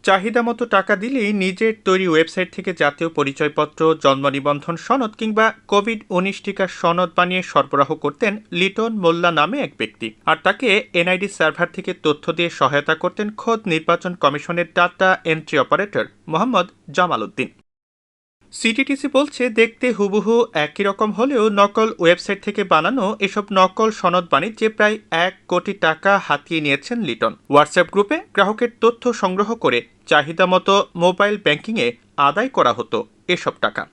চাহিদা মতো টাকা দিলেই নিজের তৈরি ওয়েবসাইট থেকে জাতীয় পরিচয়পত্র, জন্ম নিবন্ধন সনদ কিংবা কোভিড-19 টিকার সনদ বানিয়ে সরবরাহ করতেন লিটন মোল্লা নামে এক ব্যক্তি। আর তাকে এনআইডি সার্ভার থেকে তথ্য দিয়ে সহায়তা করতেন খোদ নির্বাচন কমিশনের data entry operator Mohammad Jamal Uddin. CTTC বলছে, দেখতে হুবহু একই রকম হলেও নকল ওয়েবসাইট থেকে বানানো এসব নকল সনদ বাণিজ্যে প্রায় 1 কোটি টাকা হাতিয়ে নিয়েছেন লিটন। হোয়াটসঅ্যাপ গ্রুপে গ্রাহকের তথ্য সংগ্রহ করে চাহিদা মতো মোবাইল ব্যাংকিংয়ে আদায় করা হতো এসব টাকা।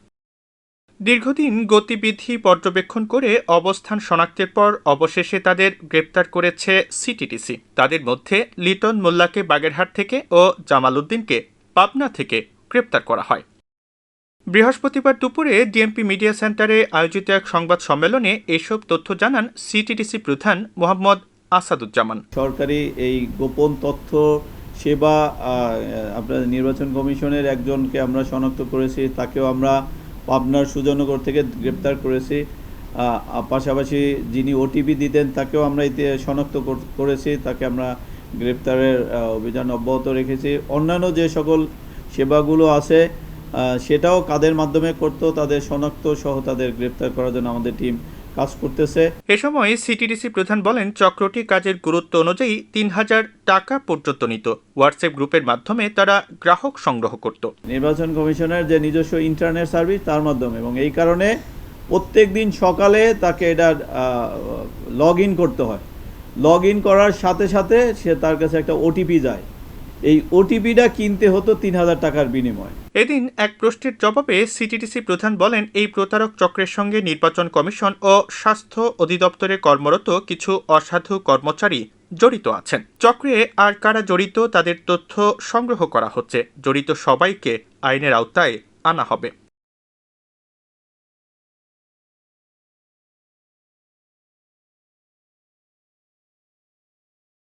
দীর্ঘদিন গতিবিধি পর্যবেক্ষণ করে অবস্থান শনাক্তের পর অবশেষে তাদের গ্রেপ্তার করেছে সিটিটিসি। তাদের মধ্যে লিটন মোল্লাকে বাগেরহাট থেকে ও জামাল উদ্দিনকে পাবনা থেকে গ্রেপ্তার করা হয়। বৃহস্পতিবার দুপুরে ডিএমপি মিডিয়া সেন্টারে আয়োজিত এক সংবাদ সম্মেলনে এসব তথ্য জানান সিটিটিসি প্রধান মোহাম্মদ আসাদুজ্জামান। সরকারি এই গোপন তথ্য সেবা আপনার নির্বাচন কমিশনের একজনকে আমরা শনাক্ত করেছি, তাকেও আমরা পাবনার সুজনগর থেকে গ্রেপ্তার করেছি। পাশাপাশি যিনি ওটিপি দিতেন তাকেও আমরা এতে শনাক্ত করেছি, তাকে আমরা গ্রেপ্তারের অভিযান অব্যাহত রেখেছি। অন্যান্য যে সকল সেবাগুলো আছে সেটাও কাদের মাধ্যমে করতো তাদের শনাক্ত সহ তাদের গ্রেপ্তার করার জন্য আমাদের টিম কাজ করতেছে। এ সময় সিটিডিসি প্রধান বলেন, চক্রটি কাজের গুরুত্ব অনুযায়ী ৩,০০০ টাকা পর্যন্ত নিত। হোয়াটসঅ্যাপ গ্রুপের মাধ্যমে তারা গ্রাহক সংগ্রহ করত। নির্বাচন কমিশনের যে নিজস্ব ইন্টারনেট সার্ভিস তার মাধ্যমে, এবং এই কারণে প্রত্যেক দিন সকালে তাকে এটা লগ ইন করতে হয়। লগ ইন করার সাথে সাথে সে তার কাছে একটা ওটিপি যায়। এই ওটিপিটা কিনতে হতো ৩,০০০ টাকার বিনিময়ে। এদিন এক প্রশ্নের জবাবে সিটিটিসি প্রধান বলেন, এই প্রতারক চক্রের সঙ্গে নির্বাচন কমিশন ও স্বাস্থ্য অধিদপ্তরে কর্মরত কিছু অসাধু কর্মচারী জড়িত আছেন। চক্রে আর কারা জড়িত তাদের তথ্য সংগ্রহ করা হচ্ছে। জড়িত সবাইকে আইনের আওতায় আনা হবে।